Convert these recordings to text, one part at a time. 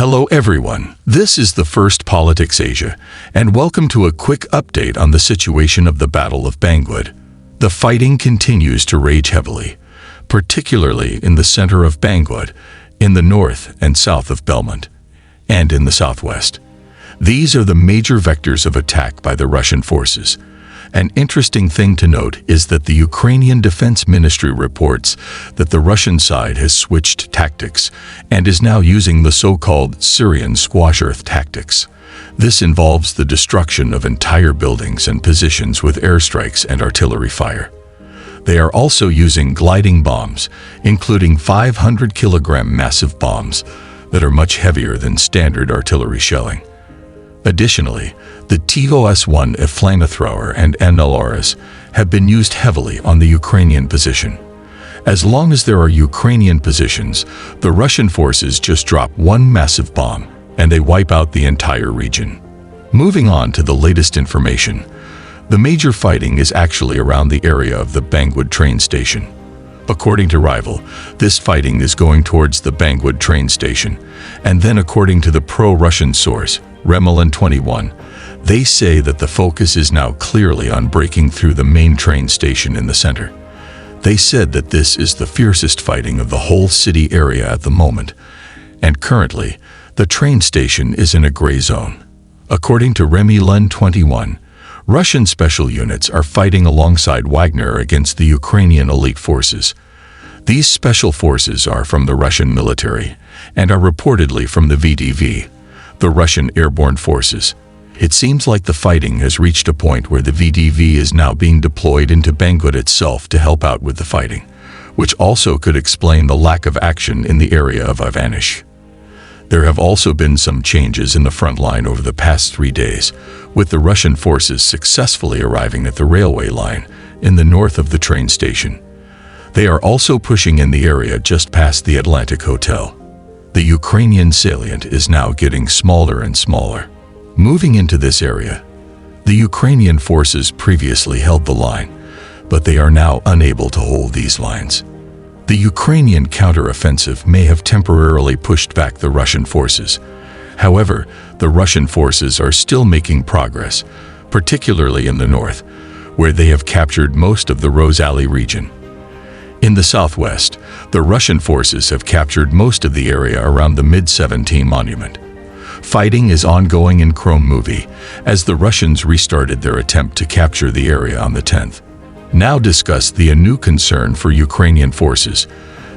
Hello everyone, this is the First Politics Asia, and welcome to a quick update on the situation of the Battle of Bangwad. The fighting continues to rage heavily, particularly in the center of Bangwad, in the north and south of Belmont, and in the southwest. These are the major vectors of attack by the Russian forces. An interesting thing to note is that the Ukrainian Defense Ministry reports that the Russian side has switched tactics and is now using the so-called Syrian squash earth tactics. This involves the destruction of entire buildings and positions with airstrikes and artillery fire. They are also using gliding bombs, including 500-kilogram massive bombs that are much heavier than standard artillery shelling. Additionally, the TOS-1 flamethrower and NLRs have been used heavily on the Ukrainian position. As long as there are Ukrainian positions, the Russian forces just drop one massive bomb and they wipe out the entire region. Moving on to the latest information, the major fighting is actually around the area of the Bangwad train station. According to Rival, this fighting is going towards the Bangwad train station, and then according to the pro-Russian source, Remelin 21, they say that the focus is now clearly on breaking through the main train station in the center. They said that this is the fiercest fighting of the whole city area at the moment, and currently, the train station is in a gray zone. According to Remelin 21, Russian special units are fighting alongside Wagner against the Ukrainian elite forces. These special forces are from the Russian military and are reportedly from the VDV, the Russian airborne forces. It seems like the fighting has reached a point where the VDV is now being deployed into Bangwad itself to help out with the fighting, which also could explain the lack of action in the area of Ivanish. There have also been some changes in the front line over the past 3 days, with the Russian forces successfully arriving at the railway line in the north of the train station. They are also pushing in the area just past the Atlantic Hotel. The Ukrainian salient is now getting smaller and smaller. Moving into this area, the Ukrainian forces previously held the line, but they are now unable to hold these lines. The Ukrainian counteroffensive may have temporarily pushed back the Russian forces. However, the Russian forces are still making progress, particularly in the north, where they have captured most of the Rose Alley region. In the southwest, the Russian forces have captured most of the area around the Mid-17 monument. Fighting is ongoing in Kromovy as the Russians restarted their attempt to capture the area on the 10th. Now discuss the new concern for Ukrainian forces,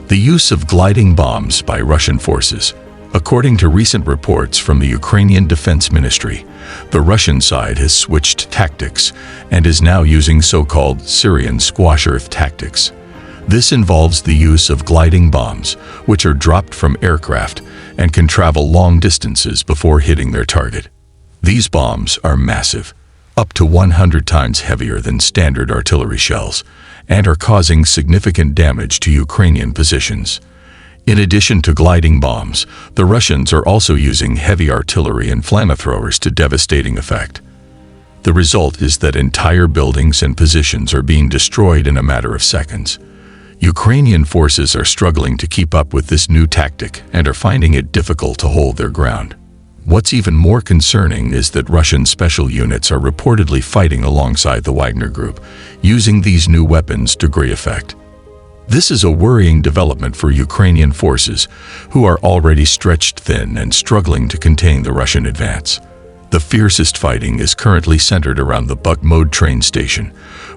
the use of gliding bombs by Russian forces. According to recent reports from the Ukrainian Defense Ministry, the Russian side has switched tactics and is now using so-called Syrian squash earth tactics. This involves the use of gliding bombs, which are dropped from aircraft and can travel long distances before hitting their target. These bombs are massive, up to 100 times heavier than standard artillery shells, and are causing significant damage to Ukrainian positions. In addition to gliding bombs, the Russians are also using heavy artillery and flamethrowers to devastating effect. The result is that entire buildings and positions are being destroyed in a matter of seconds. Ukrainian forces are struggling to keep up with this new tactic and are finding it difficult to hold their ground. What's even more concerning is that Russian special units are reportedly fighting alongside the Wagner Group, using these new weapons to great effect. This is a worrying development for Ukrainian forces, who are already stretched thin and struggling to contain the Russian advance. The fiercest fighting is currently centered around the Bangwad train station,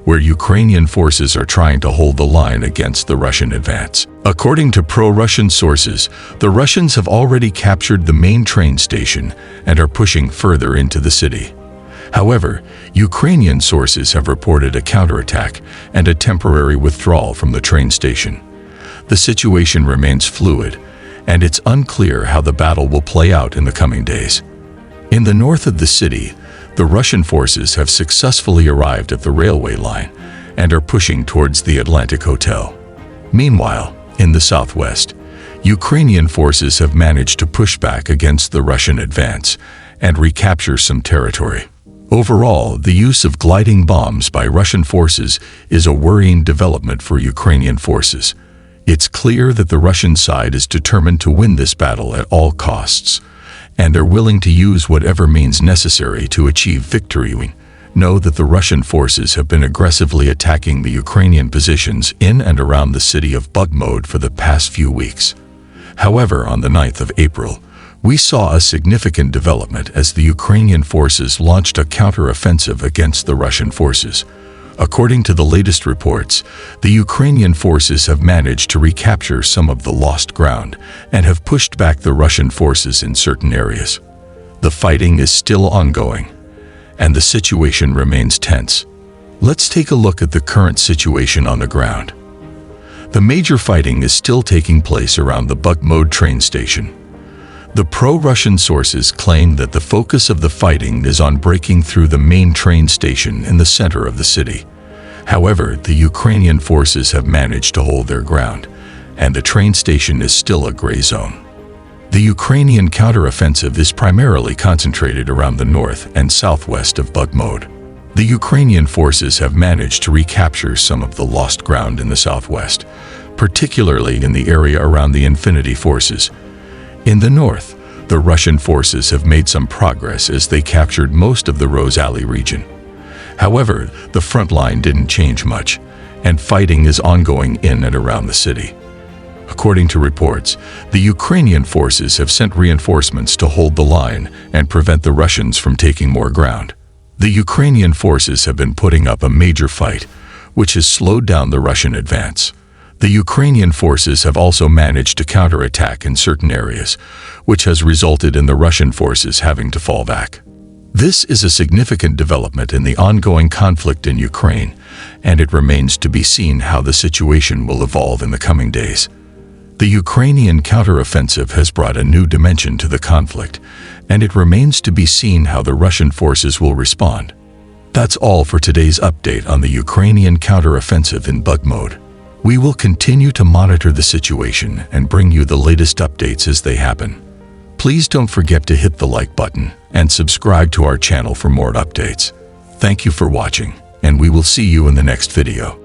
where Ukrainian forces are trying to hold the line against the Russian advance. According to pro-Russian sources, the Russians have already captured the main train station and are pushing further into the city. However, Ukrainian sources have reported a counterattack and a temporary withdrawal from the train station. The situation remains fluid, and it's unclear how the battle will play out in the coming days. In the north of the city, the Russian forces have successfully arrived at the railway line and are pushing towards the Atlantic Hotel. Meanwhile, in the southwest, Ukrainian forces have managed to push back against the Russian advance and recapture some territory. Overall, the use of gliding bombs by Russian forces is a worrying development for Ukrainian forces. It's clear that the Russian side is determined to win this battle at all costs, and are willing to use whatever means necessary to achieve victory. We know that the Russian forces have been aggressively attacking the Ukrainian positions in and around the city of Bakhmut for the past few weeks. However, on the 9th of April, we saw a significant development as the Ukrainian forces launched a counter-offensive against the Russian forces. According to the latest reports, the Ukrainian forces have managed to recapture some of the lost ground and have pushed back the Russian forces in certain areas. The fighting is still ongoing, and the situation remains tense. Let's take a look at the current situation on the ground. The major fighting is still taking place around the Bakhmut train station. The pro-Russian sources claim that the focus of the fighting is on breaking through the main train station in the center of the city. However, the Ukrainian forces have managed to hold their ground, and the train station is still a gray zone. The Ukrainian counteroffensive is primarily concentrated around the north and southwest of Bakhmut. The Ukrainian forces have managed to recapture some of the lost ground in the southwest, particularly in the area around the Infinity forces. In the north, the Russian forces have made some progress as they captured most of the Rose Alley region. However, the front line didn't change much, and fighting is ongoing in and around the city. According to reports, the Ukrainian forces have sent reinforcements to hold the line and prevent the Russians from taking more ground. The Ukrainian forces have been putting up a major fight, which has slowed down the Russian advance. The Ukrainian forces have also managed to counterattack in certain areas, which has resulted in the Russian forces having to fall back. This is a significant development in the ongoing conflict in Ukraine, and it remains to be seen how the situation will evolve in the coming days. The Ukrainian counteroffensive has brought a new dimension to the conflict, and it remains to be seen how the Russian forces will respond. That's all for today's update on the Ukrainian counteroffensive in Bakhmut. We will continue to monitor the situation and bring you the latest updates as they happen. Please don't forget to hit the like button and subscribe to our channel for more updates. Thank you for watching, and we will see you in the next video.